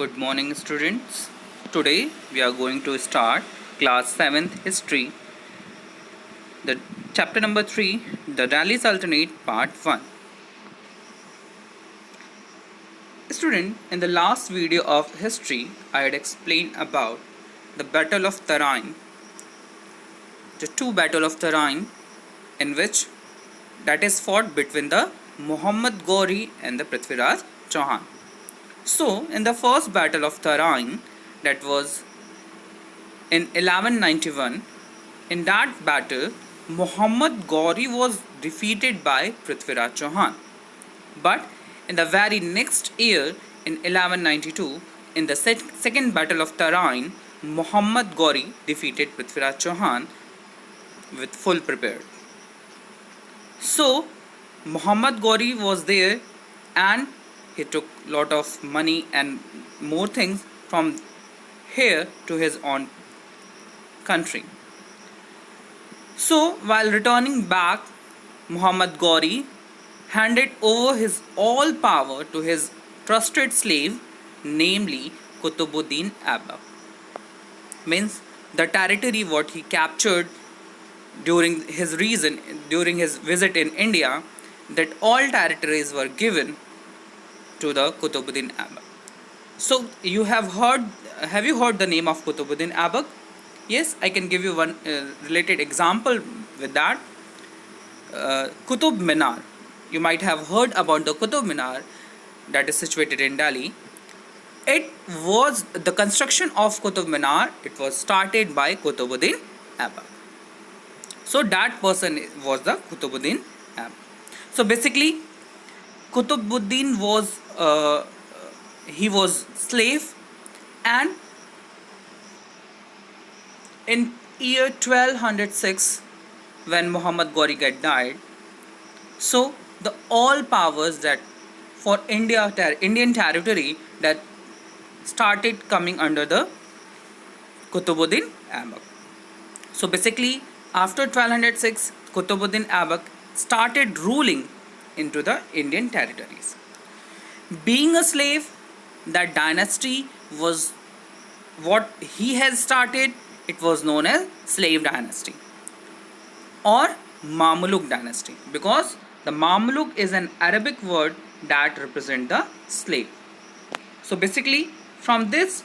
Good morning, students. Today we are going to start class 7th history, the chapter number 3, the Delhi Sultanate, part 1. Student, in the last video of history, I had explained about the Battle of Tarain, the two Battle of Tarain, in which that is fought between the Muhammad Ghori and the Prithviraj Chauhan. So, in the first Battle of Tarain, that was in 1191, in that battle, Muhammad Ghori was defeated by Prithviraj Chauhan. But in the very next year, in 1192, in the second Battle of Tarain, Muhammad Ghori defeated Prithviraj Chauhan with full prepared. So, Muhammad Ghori was there and he took lot of money and more things from here to his own country. So, while returning back, Muhammad Ghori handed over his all power to his trusted slave, namely Qutbuddin Aibak. Means the territory what he captured during his visit in India, that all territories were given to the Qutbuddin Aibak. So you have you heard the name of Qutbuddin Aibak? Yes, I can give you one related example with that. Qutub Minar. You might have heard about the Qutub Minar that is situated in Delhi. It was the construction of Qutub Minar. It was started by Qutbuddin Aibak. So that person was the Qutbuddin Aibak. So basically, Qutbuddin was he was slave, and in year 1206, when Muhammad Ghori died, so the all powers that for Indian territory that started coming under the Qutbuddin Aibak. So basically, after 1206, Qutbuddin Aibak started ruling into the Indian territories. Being a slave, that dynasty was what he has started. It was known as slave dynasty or Mamluk dynasty, because the Mamluk is an Arabic word that represents the slave. So basically, from this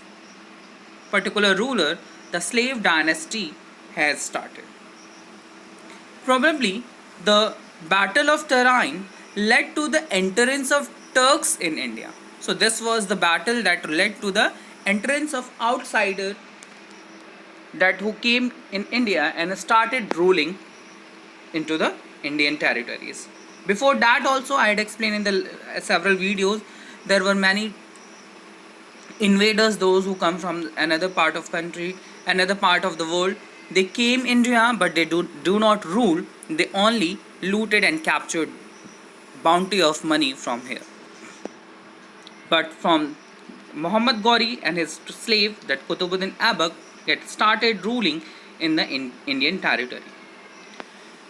particular ruler, the slave dynasty has started. Probably the Battle of Tarain led to the entrance of Turks in India. So this was the battle that led to the entrance of outsider that who came in India and started ruling into the Indian territories. Before that also, I had explained in the several videos, there were many invaders, those who come from another part of country, another part of the world. They came India, but they do not rule. They only looted and captured bounty of money from here. But from Muhammad Ghori and his slave, that Qutbuddin Aibak, get started ruling in the Indian territory.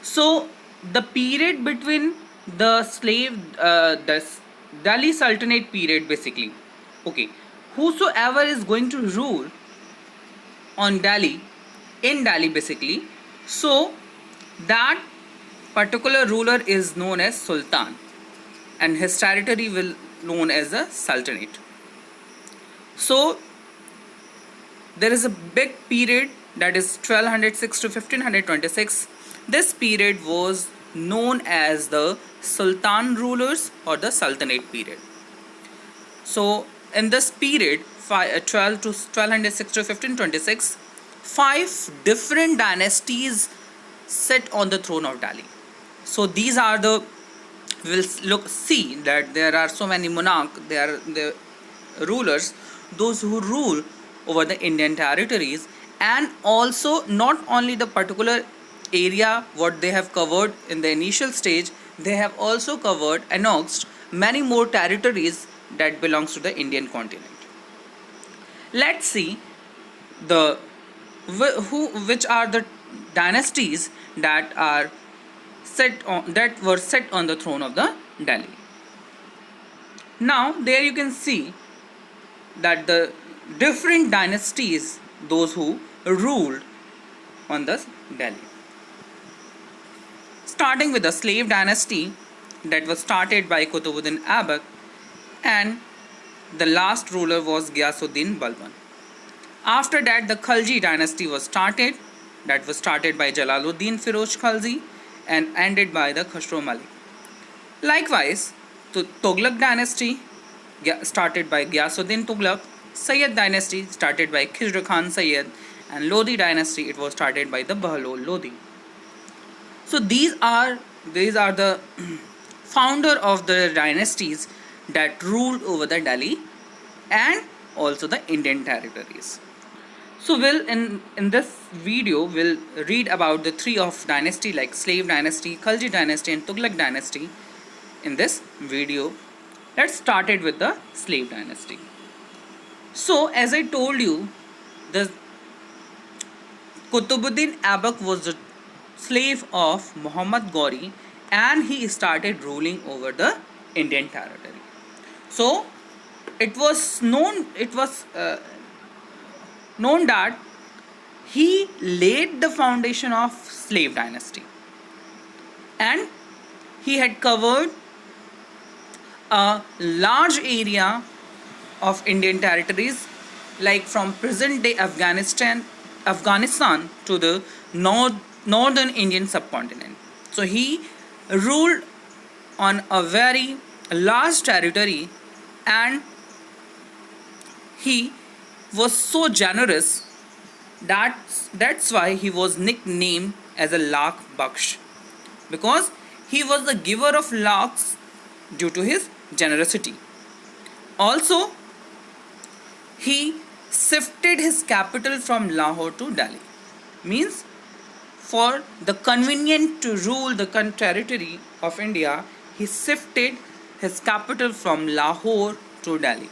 So the period between the the Delhi Sultanate period, basically, okay, whosoever is going to rule on Delhi, in Delhi basically, so that particular ruler is known as Sultan, and his territory will known as the Sultanate. So there is a big period, that is 1206 to 1526. This period was known as the Sultan rulers or the Sultanate period. So in this period, 12 to 1206 to 1526, 5 different dynasties sat on the throne of Delhi. So these are the, we'll see that there are so many monarchs, they are the rulers, those who rule over the Indian territories, and also not only the particular area what they have covered in the initial stage, they have also covered, annexed many more territories that belongs to the Indian continent. Let's see the which are the dynasties that are that were set on the throne of the Delhi. Now there you can see that the different dynasties, those who ruled on the Delhi. Starting with the slave dynasty that was started by Qutbuddin Aibak, and the last ruler was Ghiyasuddin Balban. After that, the Khalji dynasty was started, that was started by Jalaluddin Firoz Khalji and ended by the Khosrow Malik. Likewise, the Tughlaq dynasty started by Ghiyasuddin Tughlaq, Sayyid dynasty started by Khizr Khan Sayyid, and Lodi dynasty it was started by the Bahlol Lodi. So these are the founder of the dynasties that ruled over the Delhi and also the Indian territories. So we'll in this video we'll read about the three of dynasty like slave dynasty, Khalji dynasty and Tughlaq dynasty in this video. Let's start it with the slave dynasty. So as I told you, the Qutbuddin Aibak was the slave of Muhammad Ghori and he started ruling over the Indian territory. So it was known that he laid the foundation of slave dynasty and he had covered a large area of Indian territories like from present day Afghanistan to the northern Indian subcontinent. So he ruled on a very large territory and he was so generous that's why he was nicknamed as a Lakh Baksh, because he was the giver of lakhs due to his generosity. Also, he shifted his capital from Lahore to Delhi, means for the convenient to rule the territory of India, he shifted his capital from Lahore to Delhi.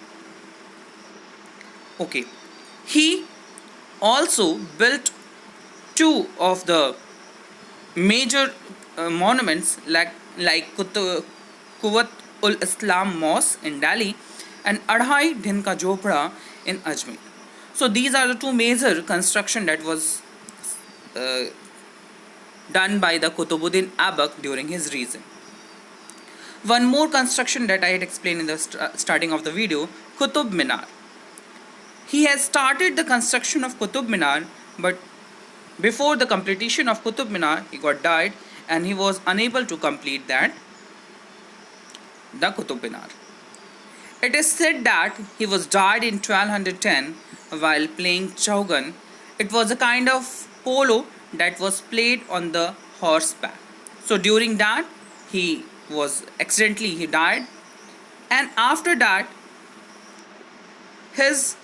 Okay, he also built two of the major monuments like Quwwat ul Islam Mosque in Delhi and Adhai Din Ka Jhopda in Ajmer. So these are the two major construction that was done by the Qutbuddin Aibak during his reign. One more construction that I had explained in the starting of the video, Qutub Minar. He has started the construction of Qutub Minar, but before the completion of Qutub Minar, he got died and he was unable to complete the Qutub Minar. It is said that he was died in 1210 while playing Chaugan. It was a kind of polo that was played on the horseback. So during that, he died, and after that, his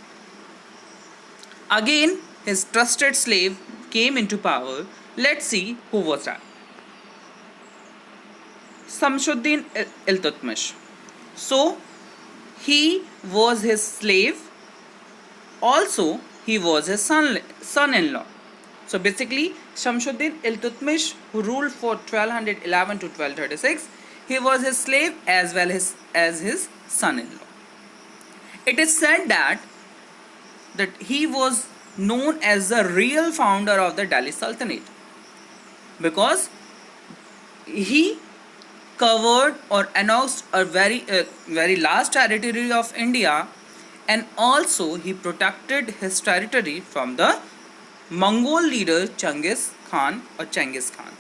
trusted slave came into power. Let's see who was that. Shamsuddin Iltutmish. So he was his slave. Also, he was his son-in-law. So basically, Shamsuddin Iltutmish, who ruled for 1211 to 1236, he was his slave as well as his son-in-law. It is said that he was known as the real founder of the Delhi Sultanate because he covered or annexed a very large territory of India, and also he protected his territory from the Mongol leader Genghis Khan or Genghis Khan.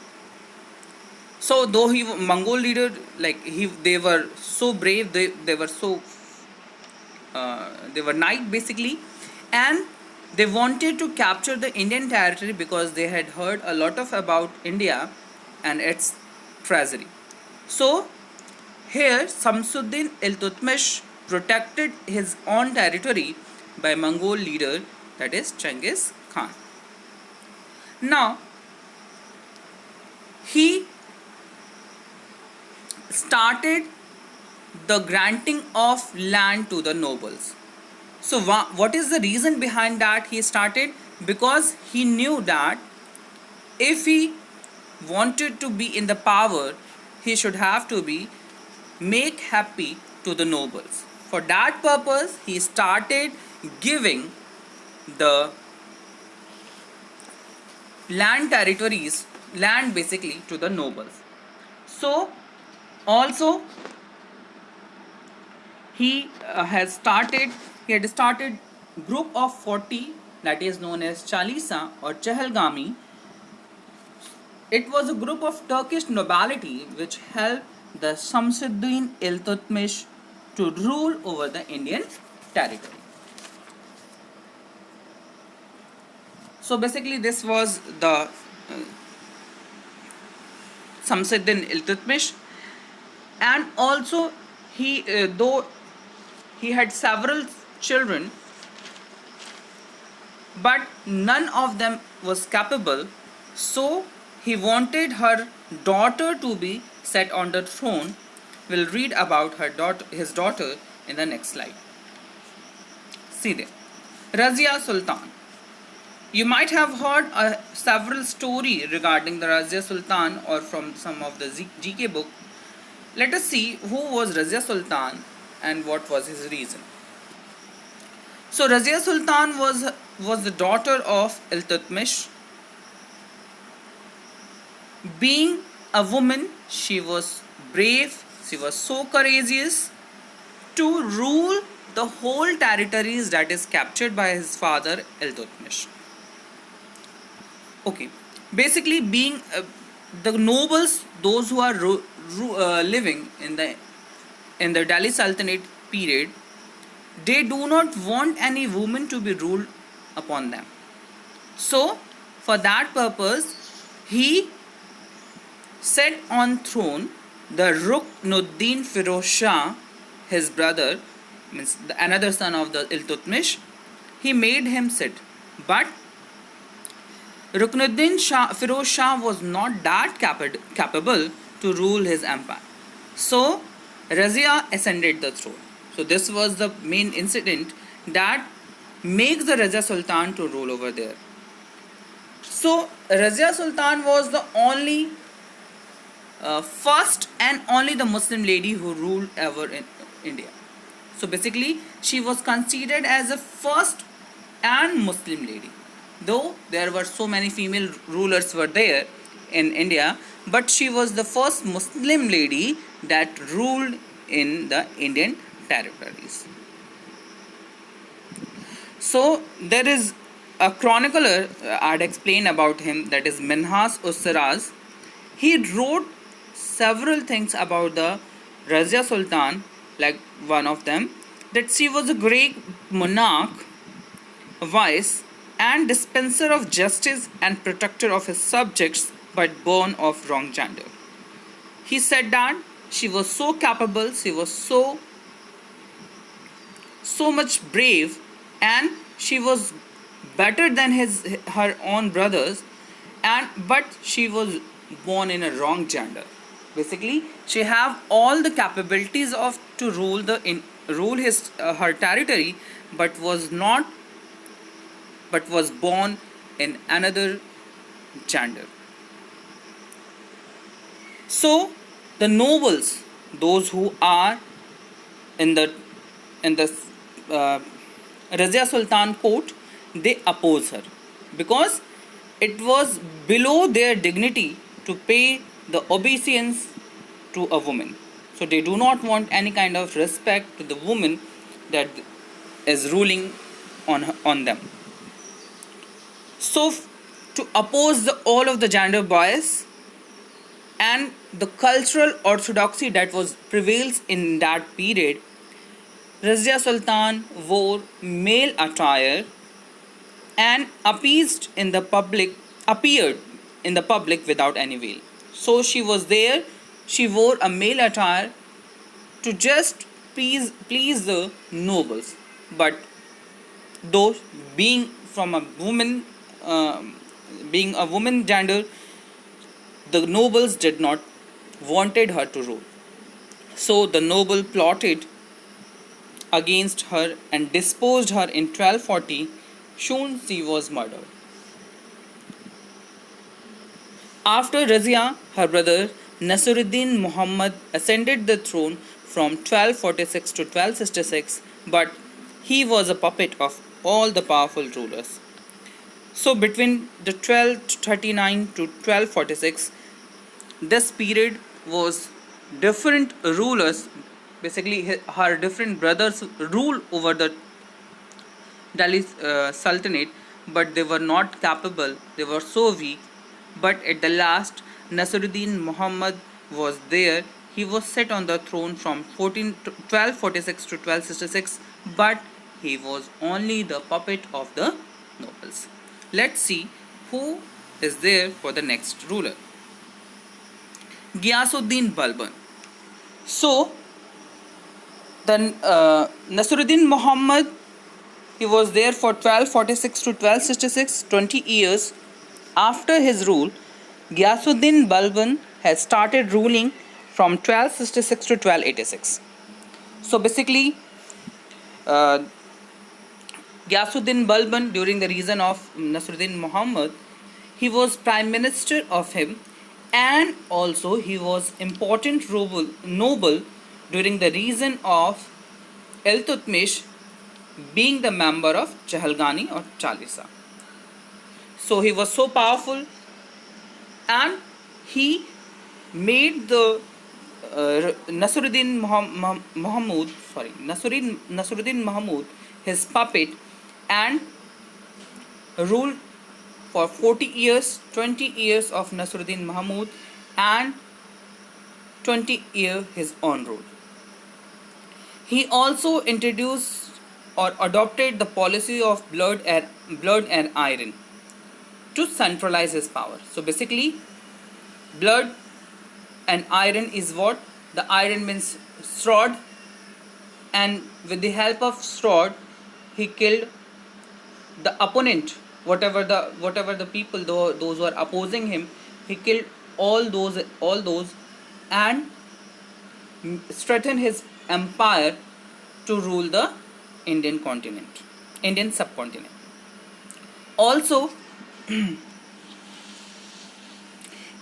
So though he Mongol leader, they were so brave, they were knight basically, and they wanted to capture the Indian territory because they had heard a lot about India and its treasury. So here Shamsuddin Iltutmish protected his own territory by Mongol leader, that is Genghis Khan. Now he started the granting of land to the nobles. So what is the reason behind that he started? Because he knew that if he wanted to be in the power, he should have to be make happy to the nobles. For that purpose, he started giving the land basically to the nobles. So, also he had started group of 40, that is known as Chalisa or Chehelgami. It was a group of Turkish nobility which helped the Shamsuddin Iltutmish to rule over the Indian territory. So basically, this was the Shamsuddin Iltutmish, and also though he had several children, but none of them was capable. So he wanted her daughter to be set on the throne. We'll read about his daughter in the next slide. See there, Razia Sultan. You might have heard several story regarding the Razia Sultan or from some of the GK book. Let us see who was Razia Sultan and what was his reason. So Razia Sultan was the daughter of Iltutmish. Being a woman, she was brave, she was so courageous to rule the whole territories that is captured by his father Iltutmish. Okay, basically being the nobles, those who are living in the Delhi Sultanate period, they do not want any woman to be ruled upon them. So for that purpose, he set on throne the Ruknuddin Firoz Shah, his brother, means another son of the Iltutmish. He made him sit, but Ruknuddin Firoz Shah was not that capable to rule his empire. So Razia ascended the throne. So this was the main incident that makes the Razia Sultan to rule over there. So Razia Sultan was the only first and only the Muslim lady who ruled ever in India. So basically, she was considered as a first and Muslim lady. Though there were so many female rulers were there in India, but she was the first Muslim lady that ruled in the Indian territories. So there is a chronicler I'd explain about him, that is Minhas Ussiraz. He wrote several things about the Razia Sultan, like one of them, that she was a great monarch, wise, and dispenser of justice and protector of his subjects, but born of wrong gender. He said that she was so capable, she was so much brave, and she was better than her own brothers, but she was born in a wrong gender. Basically, she have all the capabilities of to rule her territory, but was born in another gender. So the nobles, those who are in the Razia Sultan court, they oppose her because it was below their dignity to pay the obeisance to a woman. So they do not want any kind of respect to the woman that is ruling on them. So to oppose all of the gender bias and the cultural orthodoxy that was prevails in that period, Razia Sultan wore male attire and appeared in the public without any veil. So she was there, she wore a male attire to just please the nobles. But though being from a woman, being a woman gender, the nobles did not wanted her to rule. So the noble plotted against her and disposed her in 1240. Soon she was murdered. After Razia, her brother Nasiruddin Muhammad ascended the throne from 1246 to 1266, but he was a puppet of all the powerful rulers. So between the 1239 to 1246, this period was different rulers, basically her different brothers rule over the Delhi Sultanate, but they were not capable, they were so weak. But at the last, Nasruddin Muhammad was there. He was set on the throne from 1246 to 1266, but he was only the puppet of the nobles. Let's see who is there for the next ruler. Ghiyasuddin Balban. So, then Nasruddin Muhammad, he was there for 1246 to 1266, 20 years. After his rule, Ghiyasuddin Balban has started ruling from 1266 to 1286. So basically, uh, Ghiyasuddin Balban, during the reign of Nasruddin Muhammad, he was prime minister of him, and also he was important noble during the reign of Iltutmish, being the member of Chahalgani or Chalisa. So he was so powerful, and he made the Nasruddin Mahmud his puppet, and ruled for 40 years, 20 years of Nasruddin Mahmud, and 20 years his own rule. He also introduced or adopted the policy of blood and iron to centralize his power. So basically, blood and iron is what? The iron means sword, and with the help of sword, he killed the opponent, whatever the people, those who are opposing him. He killed all those, and strengthened his empire to rule the Indian subcontinent. Also,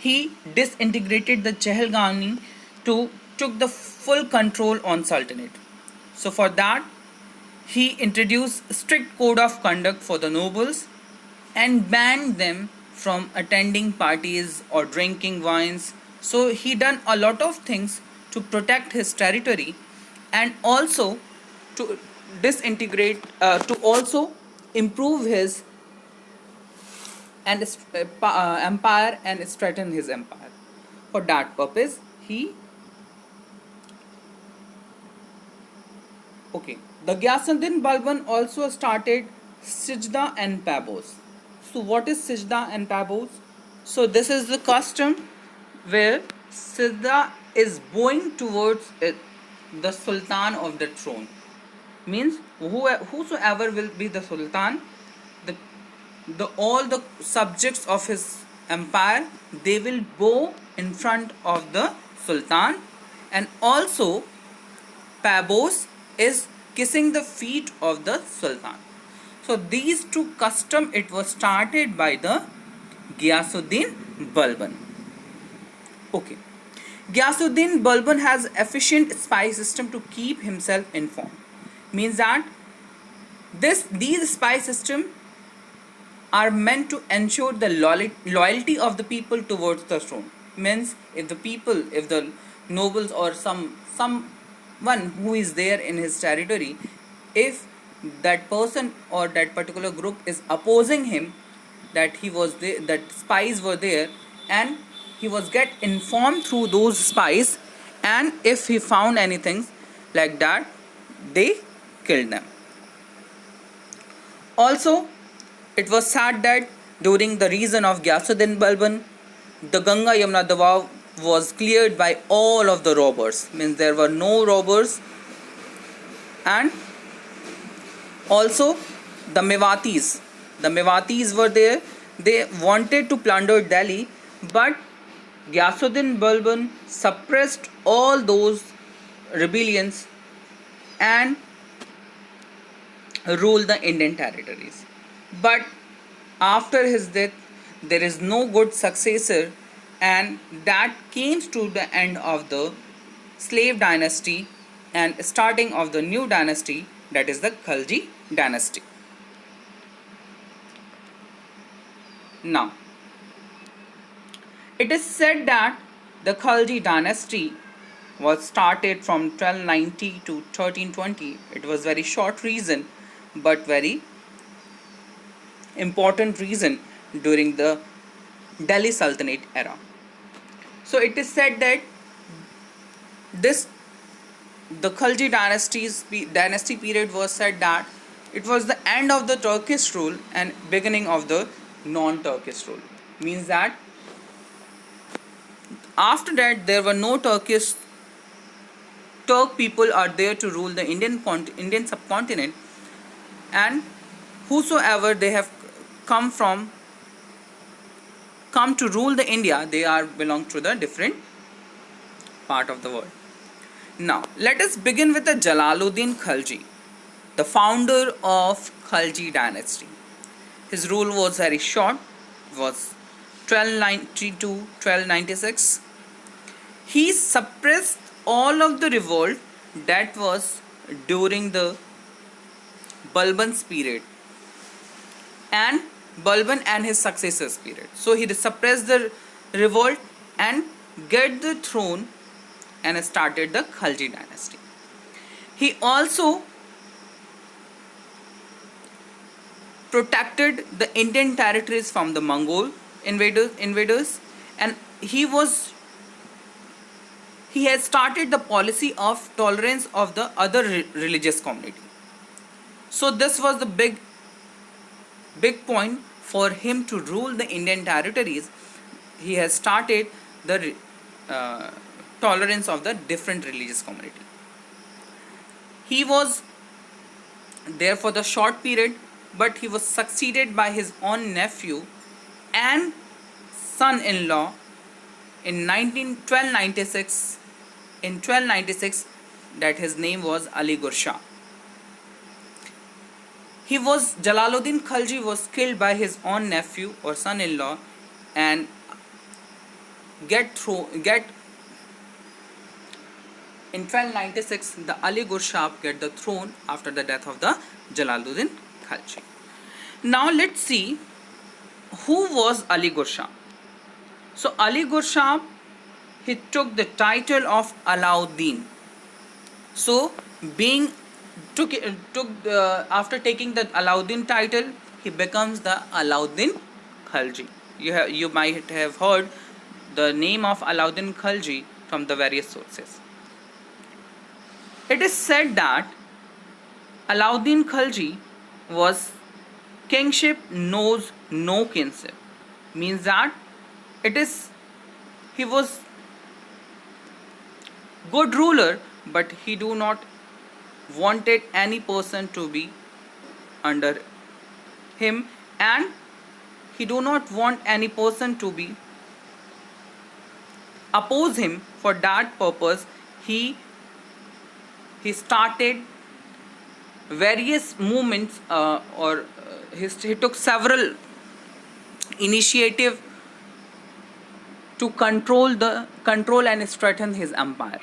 he disintegrated the Chehalgani to took the full control on Sultanate. So for that, he introduced strict code of conduct for the nobles and banned them from attending parties or drinking wines. So he done a lot of things to protect his territory, and also to disintegrate, to also improve his empire and strengthen his empire. For that purpose, he okay. The Ghiyasuddin Balban also started Sijda and Pabos. So what is Sijda and Pabos? So this is the custom where Sijda is bowing towards the Sultan of the throne. Means whosoever will be the Sultan, the all the subjects of his empire, they will bow in front of the Sultan, and also Pabos is kissing the feet of the Sultan. So these two custom, it was started by the Ghiyasuddin Balban. Okay. Ghiyasuddin Balban has efficient spy system to keep himself informed. Means that these spy system are meant to ensure the loyalty of the people towards the throne. Means if the nobles or someone who is there in his territory, if that person or that particular group is opposing him, that he was there, that spies were there, and he was get informed through those spies, and if he found anything like that, they killed them. Also, it was said that during the reign of Ghiyasuddin Balban, the Ganga Yamuna Doab was cleared by all of the robbers. Means there were no robbers. And also the Mewatis were there. They wanted to plunder Delhi, but Ghiyasuddin Balban suppressed all those rebellions and ruled the Indian territories. But after his death, there is no good successor, and that came to the end of the slave dynasty and starting of the new dynasty, that is the Khalji dynasty. Now, it is said that the Khalji dynasty was started from 1290 to 1320. It was very short reason, but very important reason during the Delhi Sultanate era. So it is said that this the Khalji dynasty period was said that it was the end of the Turkish rule and beginning of the non-Turkish rule. Means that after that there were no Turk people are there to rule the Indian subcontinent, and whosoever they have come to rule the India, they are belong to the different part of the world. Now let us begin with the Jalaluddin Khalji, the founder of Khalji dynasty. His rule was very short. It was 1290 to 1296. He suppressed all of the revolt that was during the Balban's period and Balban and his successors period. So he suppressed the revolt and get the throne and started the Khalji dynasty. He also protected the Indian territories from the Mongol invaders, and he had started the policy of tolerance of the other religious community. So this was the big point for him to rule the Indian territories. He has started the tolerance of the different religious community. He was there for the short period, but he was succeeded by his own nephew and son-in-law in 1296. In 1296, that his name was Ali Gur Shah. Jalaluddin Khalji was killed by his own nephew or son-in-law, and in 1296 the Ali Gur Shah get the throne after the death of the Jalaluddin Khalji. Now let's see who was Ali Gur Shah. So Ali Gur Shah, he took the title of Alauddin. So after taking the Alauddin title, he becomes the Alauddin Khalji. You might have heard the name of Alauddin Khalji from the various sources. It is said that Alauddin Khalji was kingship knows no kinship. Means that he was good ruler, but he do not wanted any person to be under him, and he do not want any person to be oppose him. For that purpose, he started various movements he took several initiative to control and strengthen his empire.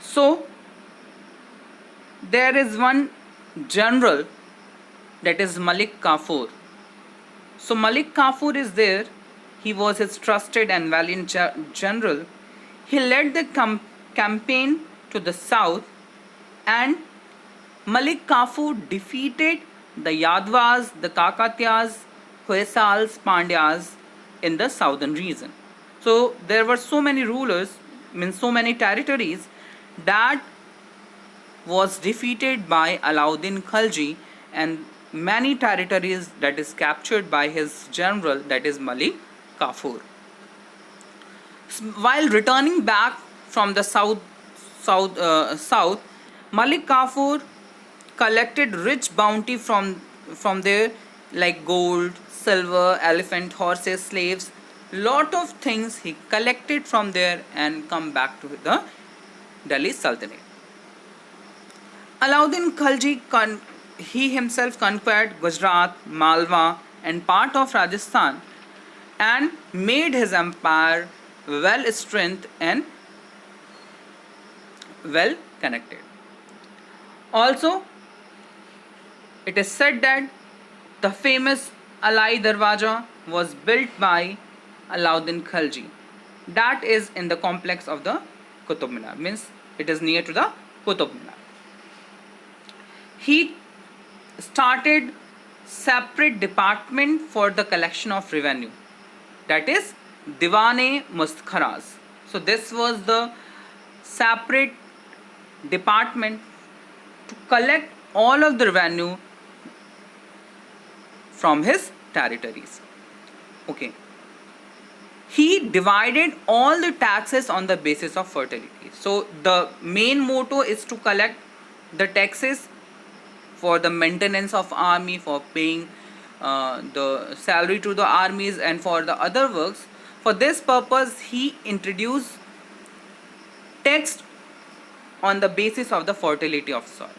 So there is one general, that is Malik Kafur. So Malik Kafur is there. He was his trusted and valiant general. He led the campaign to the south, and Malik Kafur defeated the Yadavas, the Kakatiyas, Hoysals, Pandyas in the southern region. So there were so many rulers, so many territories that was defeated by Alauddin Khalji, and many territories that is captured by his general, that is Malik Kafur. While returning back from the south, Malik Kafur collected rich bounty from there, like gold, silver, elephant, horses, slaves, lot of things he collected from there and come back to the Delhi Sultanate. Alauddin Khalji he himself conquered Gujarat, Malwa and part of Rajasthan and made his empire well strengthened and well connected. Also, it is said that the famous Alai Darwaja was built by Alauddin Khalji. That is in the complex of the Qutub Minar, means it is near to the Qutub Minar. He started separate department for the collection of revenue, that is Diwane Mustkharaz. So this was the separate department to collect all of the revenue from his territories. Okay. He divided all the taxes on the basis of fertility. So the main motto is to collect the taxes for the maintenance of army, for paying the salary to the armies, and for the other works. For this purpose, he introduced tax on the basis of the fertility of soil,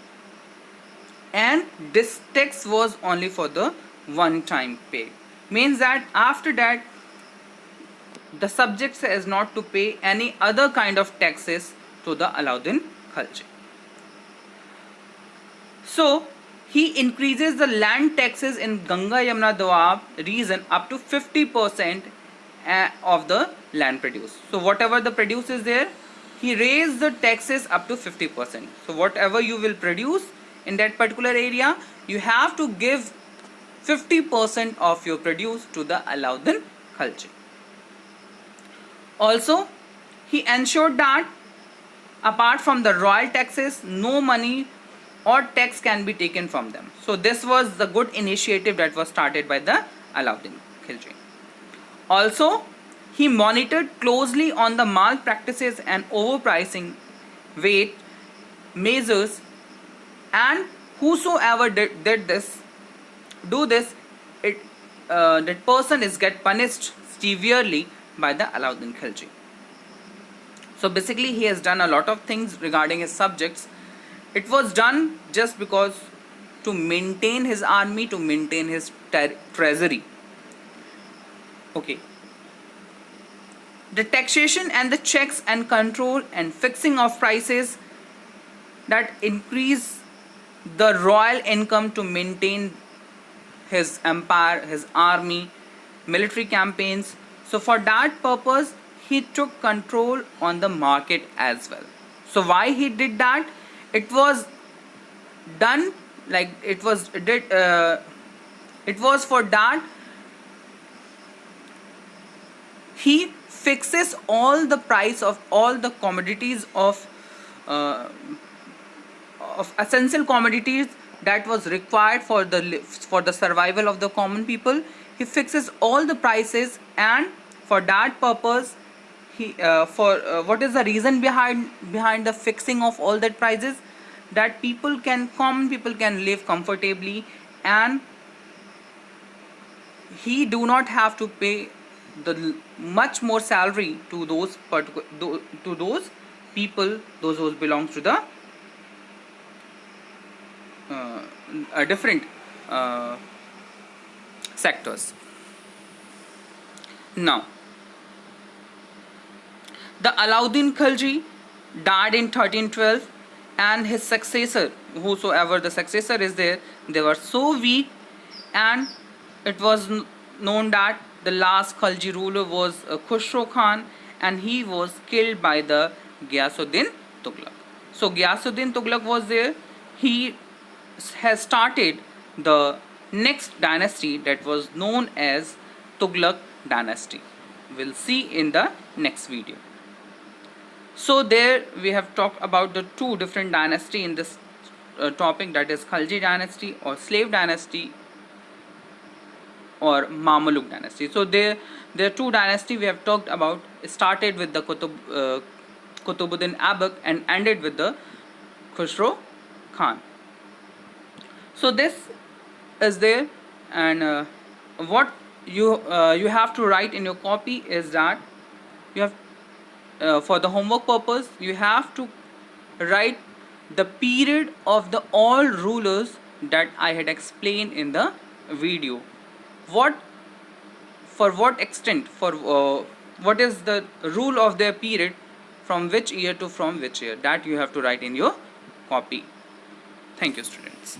and this tax was only for the one time pay, means that after that the subjects is not to pay any other kind of taxes to the Alauddin Khalji. So he increases the land taxes in Ganga Yamuna Doab region up to 50% of the land produce. So whatever the produce is there, he raised the taxes up to 50%. So whatever you will produce in that particular area, you have to give 50% of your produce to the Alauddin Khalji. Also, he ensured that apart from the royal taxes, no money or tax can be taken from them. So this was the good initiative that was started by the Alauddin Khilji. Also, he monitored closely on the malpractices and overpricing weight measures, and whosoever did this, that person is get punished severely by the Alauddin Khilji. So basically he has done a lot of things regarding his subjects. It was done just because to maintain his army, to maintain his treasury. Okay. The taxation and the checks and control and fixing of prices that increase the royal income to maintain his empire, his army, military campaigns. So for that purpose, he took control on the market as well. So why he did that? It was done like it was for that he fixes all the price of all the commodities of essential commodities that was required for the survival of the common people. He fixes all the prices, and for that purpose he what is the reason behind the fixing of all that prices? That common people can live comfortably, and he do not have to pay the much more salary to those people, those who belong to the different sectors. Now, the Alauddin Khilji died in 1312, and his successor, whosoever the successor is there, they were so weak, and it was known that the last Khalji ruler was Khusro Khan, and he was killed by the Ghiyasuddin Tughlaq. So Ghiyasuddin Tughlaq was there. He has started the next dynasty that was known as Tughlaq dynasty. We'll see in the next video. So there we have talked about the two different dynasty in this topic, that is Khalji dynasty or slave dynasty or Mamluk dynasty. So there are two dynasty we have talked about. It started with the Qutbuddin Aibak and ended with the Khusro Khan. So this is there, and what you have to write in your copy is that you have for the homework purpose you have to write the period of the all rulers that I had explained in the video. What extent, for what is the rule of their period from which year to from which year, that you have to write in your copy. Thank you, students.